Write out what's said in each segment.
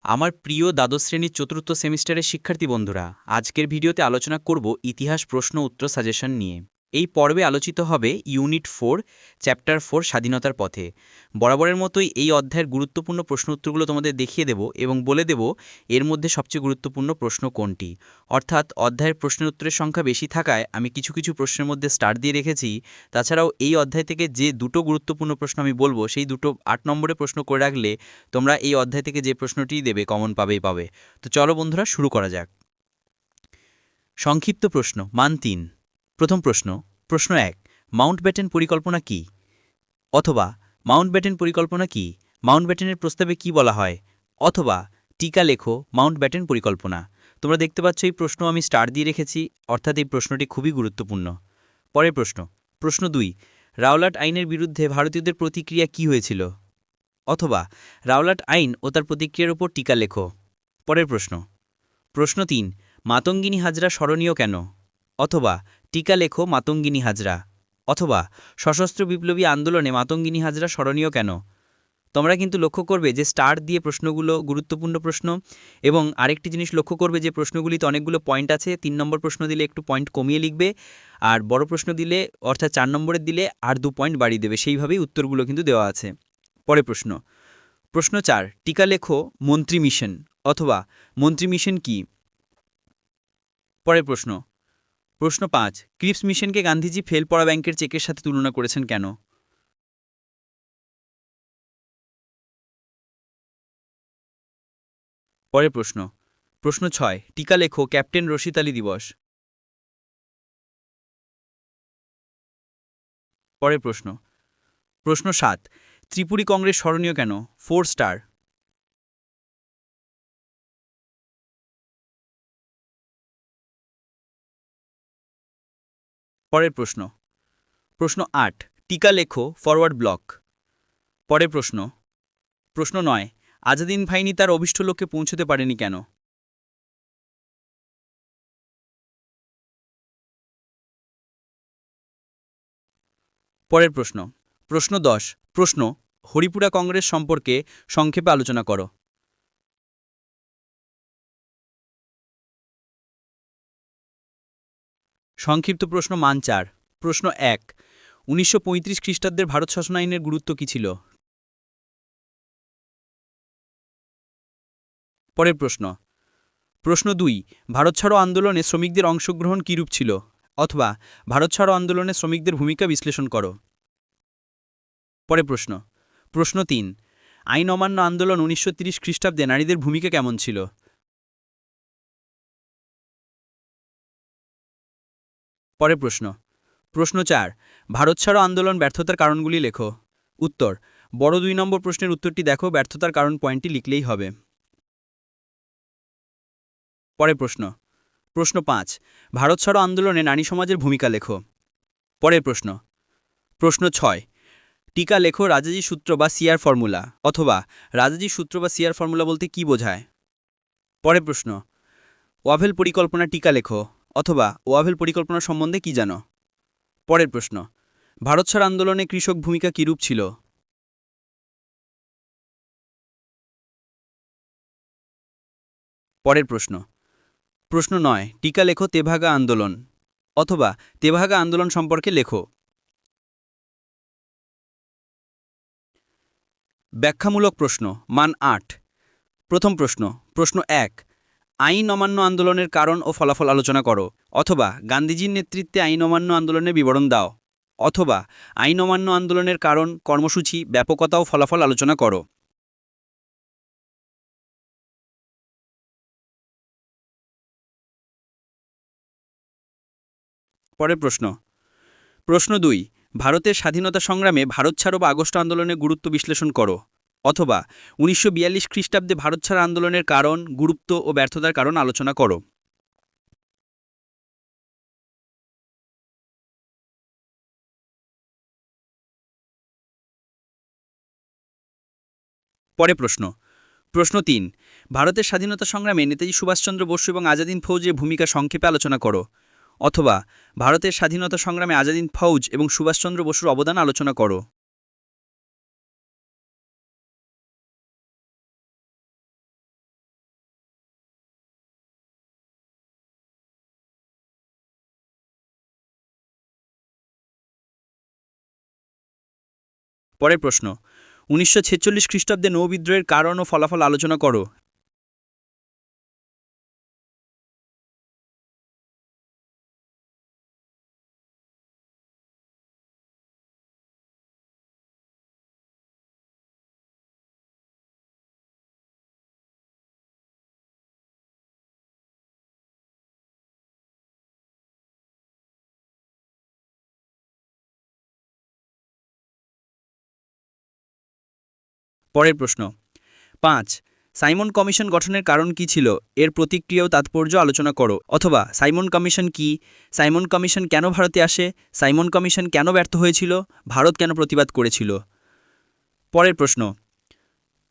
আমার প্রিয় দ্বাদশ শ্রেণীর চতুর্থ সেমিস্টারের শিক্ষার্থী বন্ধুরা, আজকের ভিডিওতে আলোচনা করব ইতিহাস প্রশ্ন উত্তর সাজেশন নিয়ে। এই পর্বে আলোচিত হবে ইউনিট 4 চ্যাপ্টার 4 স্বাধীনতার পথে। বরাবরের মতোই এই অধ্যায়ের গুরুত্বপূর্ণ প্রশ্ন উত্তরগুলো তোমাদের দেখিয়ে দেব এবং বলে দেব এর মধ্যে সবচেয়ে গুরুত্বপূর্ণ প্রশ্ন কোনটি। অর্থাৎ অধ্যায়ের প্রশ্নের উত্তরের সংখ্যা বেশি থাকায় আমি কিছু কিছু প্রশ্নের মধ্যে স্টার দিয়ে রেখেছি। তাছাড়াও এই অধ্যায় থেকে যে দুটো গুরুত্বপূর্ণ প্রশ্ন আমি বলবো সেই দুটো 8 নম্বরে প্রশ্ন করে রাখলে তোমরা এই অধ্যায় থেকে যে প্রশ্নটি দেবে কমন পাবে। তো চলো বন্ধুরা শুরু করা যাক। সংক্ষিপ্ত প্রশ্ন মান ৩। প্রথম প্রশ্ন, প্রশ্ন ১, মাউন্টব্যাটেন পরিকল্পনা কি? অথবা মাউন্টব্যাটেন পরিকল্পনা কি? মাউন্টব্যাটেনের প্রস্তাবে কি বলা হয়? অথবা টিকা লেখো মাউন্টব্যাটেন পরিকল্পনা। তোমরা দেখতে পাচ্ছ এই প্রশ্ন আমি স্টার দিয়ে রেখেছি, অর্থাৎ এই প্রশ্নটি খুবই গুরুত্বপূর্ণ। পরের প্রশ্ন, প্রশ্ন ২, রাওলাট আইনের বিরুদ্ধে ভারতীয়দের প্রতিক্রিয়া কি হয়েছিল? অথবা রাওলাট আইন ও তার প্রতিক্রিয়ার উপর টিকা লেখো। পরের প্রশ্ন, প্রশ্ন ৩, মাতঙ্গিনী হাজরা স্মরণীয় কেন? অথবা টিকা লেখো মাতঙ্গিনী হাজরা। অথবা সশস্ত্র বিপ্লবী আন্দোলনে মাতঙ্গিনী হাজরা স্মরণীয় কেন? তোমরা কিন্তু লক্ষ্য করবে যে স্টার দিয়ে প্রশ্নগুলো গুরুত্বপূর্ণ প্রশ্ন, এবং আরেকটি জিনিস লক্ষ্য করবে যে প্রশ্নগুলিতে অনেকগুলো পয়েন্ট আছে। ৩ নম্বর প্রশ্ন দিলে একটু পয়েন্ট কমিয়ে লিখবে, আর বড় প্রশ্ন দিলে অর্থাৎ ৪ নম্বরের দিলে আর 2 পয়েন্ট বাড়িয়ে দেবে। সেইভাবেই উত্তরগুলো কিন্তু দেওয়া আছে। পরের প্রশ্ন, প্রশ্ন ৪, টিকা লেখো মন্ত্রী মিশন। অথবা মন্ত্রী মিশন কি? পরের প্রশ্ন, প্রশ্ন ৫, ক্রিপস মিশনকে গান্ধীজি ফেল পড়া ব্যাংকের চেকের সাথে তুলনা করেছেন কেন? পরের প্রশ্ন, প্রশ্ন ৬, টিকা লেখো ক্যাপ্টেন রশিদ আলী দিবস। পরের প্রশ্ন, প্রশ্ন ৭, ত্রিপুরী কংগ্রেস স্মরণীয় কেন? 4 স্টার। পরের প্রশ্ন, প্রশ্ন ৮, টিকা লেখো ফরওয়ার্ড ব্লক। পরের প্রশ্ন, প্রশ্ন ৯, আজাদিন বাহিনী তার অভিষ্ট লক্ষ্যে পৌঁছতে পারেনি কেন? পরের প্রশ্ন, প্রশ্ন ১০, প্রশ্ন, হরিপুরা কংগ্রেস সম্পর্কে সংক্ষেপে আলোচনা করো। সংক্ষিপ্ত প্রশ্ন মান ৪। প্রশ্ন ১, ১৯৩৫ খ্রিস্টাব্দের ভারত শাসন আইনের গুরুত্ব কী ছিল? পরের প্রশ্ন, প্রশ্ন ২, ভারত ছাড়ো আন্দোলনে শ্রমিকদের অংশগ্রহণ কীরূপ ছিল? অথবা ভারত ছাড়ো আন্দোলনে শ্রমিকদের ভূমিকা বিশ্লেষণ করো। পরের প্রশ্ন, প্রশ্ন ৩, আইন অমান্য আন্দোলন ১৯৩০ খ্রিস্টাব্দে নারীদের ভূমিকা কেমন ছিল? পরের প্রশ্ন, প্রশ্ন ৪, ভারত ছাড়ো আন্দোলন ব্যর্থতার কারণগুলি লেখো। উত্তর, বড় ২ নম্বর প্রশ্নের উত্তরটি দেখো, ব্যর্থতার কারণ পয়েন্টটি লিখলেই হবে। পরের প্রশ্ন, প্রশ্ন ৫, ভারত ছাড়ো আন্দোলনে নারী সমাজের ভূমিকা লেখো। পরের প্রশ্ন, প্রশ্ন ৬, টিকা লেখো রাজাজি সূত্র বা সিআর ফর্মুলা। অথবা রাজাজি সূত্র বা সিআর ফর্মুলা বলতে কী বোঝায়? পরের প্রশ্ন, ওয়াভেল পরিকল্পনা টিকা লেখো। অথবা ওয়াভেল পরিকল্পনা সম্বন্ধে কি জানো? পরের প্রশ্ন, ভারত ছাড় আন্দোলনে কৃষক ভূমিকা কীরূপ ছিল? পরের প্রশ্ন, প্রশ্ন ৯, টিকা লেখো তেভাগা আন্দোলন। অথবা তেভাগা আন্দোলন সম্পর্কে লেখো। ব্যাখ্যামূলক প্রশ্ন মান ৮। প্রথম প্রশ্ন, প্রশ্ন ১, আইন অমান্য আন্দোলনের কারণ ও ফলাফল আলোচনা করো। অথবা গান্ধীজির নেতৃত্বে আইন অমান্য আন্দোলনের বিবরণ দাও। অথবা আইন অমান্য আন্দোলনের কারণ, কর্মসূচি, ব্যাপকতা ও ফলাফল আলোচনা করো। পরের প্রশ্ন, প্রশ্ন ২, ভারতের স্বাধীনতা সংগ্রামে ভারত ছাড়ো বা আগস্ট আন্দোলনের গুরুত্ব বিশ্লেষণ করো। অথবা ১৯৪২ খ্রিস্টাব্দে ভারত ছাড় আন্দোলনের কারণ, গুরুত্ব ও ব্যর্থতার কারণ আলোচনা করো। পরে প্রশ্ন, প্রশ্ন ৩, ভারতের স্বাধীনতা সংগ্রামে নেতাজি সুভাষচন্দ্র বসু এবং আজাদিন ফৌজের ভূমিকা সংক্ষেপে আলোচনা করো। অথবা ভারতের স্বাধীনতা সংগ্রামে আজাদিন ফৌজ এবং সুভাষচন্দ্র বসুর অবদান আলোচনা করো। পরের প্রশ্ন 1946 খ্রিস্টাব্দে নৌবিদ্রোহের কারণ ও ফলাফল আলোচনা করো। পরের প্রশ্ন 5 সাইমন কমিশন গঠনের কারণ কি ছিল, এর প্রতিক্রিয়া ও তাৎপর্য আলোচনা করো। অথবা সাইমন কমিশন কি, সাইমন কমিশন কেন ভারতে আসে, সাইমন কমিশন কেন ব্যর্থ হয়েছিল, ভারত কেন প্রতিবাদ করেছিল। পরের প্রশ্ন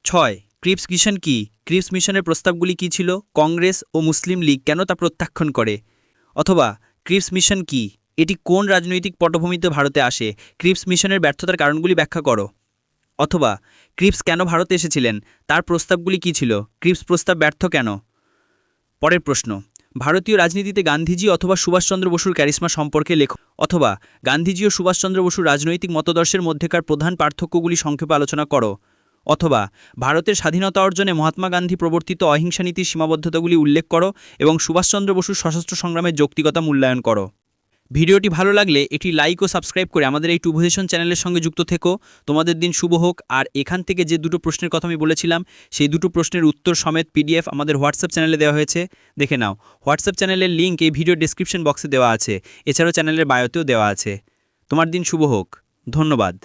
6 ক্রিপস মিশন কি, ক্রিপস মিশনের প্রস্তাবগুলি কি ছিল, কংগ্রেস ও মুসলিম লীগ কেন তা প্রত্যাখ্যান করে। অথবা ক্রিপস মিশন কি, এটি কোন রাজনৈতিক পটভূমিতে ভারতে আসে, ক্রিপস মিশনের ব্যর্থতার কারণগুলি ব্যাখ্যা করো। অথবা ক্রিপস কেন ভারতে এসেছিলেন, তার প্রস্তাবগুলি কী ছিল, ক্রিপস প্রস্তাব ব্যর্থ কেন। পরের প্রশ্ন ভারতীয় রাজনীতিতে গান্ধীজি অথবা সুভাষচন্দ্র বসুর ক্যারিসমা সম্পর্কে লেখো। অথবা গান্ধীজি ও সুভাষচন্দ্র বসুর রাজনৈতিক মতদর্শের মধ্যেকার প্রধান পার্থক্যগুলি সংক্ষেপে আলোচনা করো। অথবা ভারতের স্বাধীনতা অর্জনে মহাত্মা গান্ধী প্রবর্তিত অহিংসা নীতির সীমাবদ্ধতাগুলি উল্লেখ করো এবং সুভাষচন্দ্র বসুর সশস্ত্র সংগ্রামের যৌক্তিকতা মূল্যায়ন করো। ভিডিওটি ভালো লাগলে এটি লাইক ও সাবস্ক্রাইব করে আমাদের এই টুভোজেশন চ্যানেলের সঙ্গে যুক্ত থেকো। তোমাদের দিন শুভ হোক। আর এখান থেকে যে দুটো প্রশ্নের কথা আমি বলেছিলাম সেই দুটো প্রশ্নের উত্তর সমেত পিডিএফ আমাদের হোয়াটসঅ্যাপ চ্যানেলে দেওয়া হয়েছে, দেখে নাও। হোয়াটসঅ্যাপ চ্যানেলের লিঙ্ক এই ভিডিও ডেসক্রিপশন বক্সে দেওয়া আছে, এছাড়াও চ্যানেলের বায়োতেও দেওয়া আছে। তোমার দিন শুভ হোক। ধন্যবাদ।